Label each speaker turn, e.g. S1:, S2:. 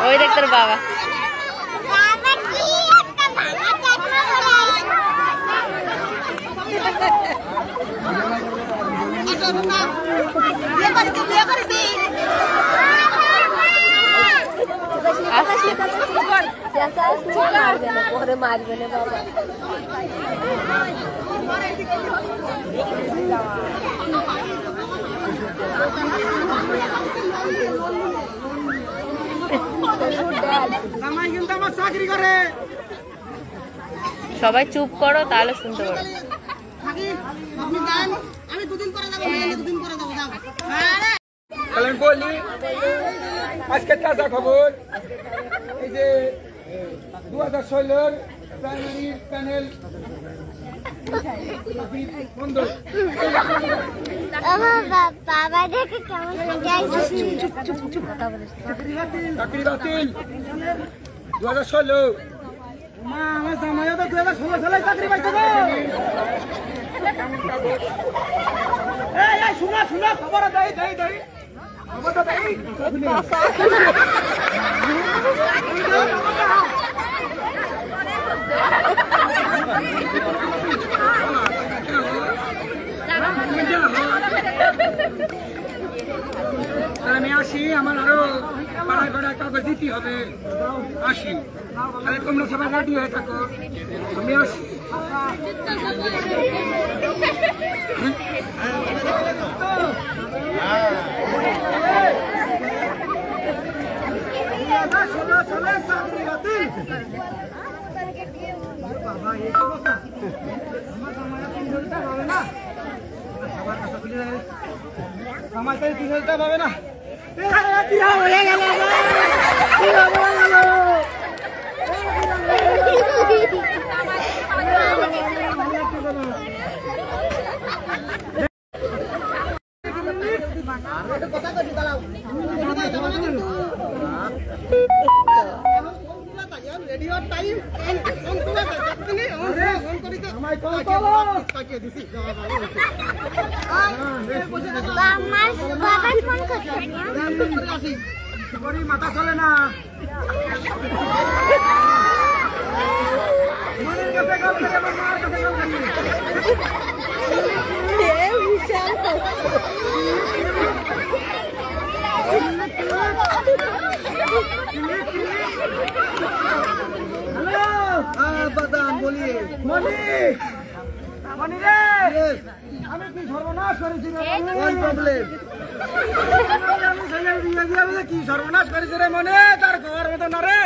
S1: ওই দেখ তোর বাবা।
S2: পরে মারবে না বাবা।
S1: সবাই চুপ করো তাহলে শুনতে পারো।
S3: আজকে তাজা খবর, এই যে 2016 প্রাইমারি প্যানেল বন্ধ। চাকরি বাতিল 2016। আমার জামাইও তো 2016 সালে চাকরি পাইছে। শোনা শোনা খবর দেই দেই দেই খবরটা দেই। আমি আসি, আমার আরো পাড়ায় পাড়ায় কাগজ দিতে হবে। আসি, তাহলে তোমরা সবাই রেডি হয়ে থাকো, আমি আসি। আমার তাই 3,000 পাবে না। হয়ে গেল মাথা চলে না। আমি কি সর্বনাশ করেছি? কি সর্বনাশ করেছে রে মনে? তার ঘর মতো না রে।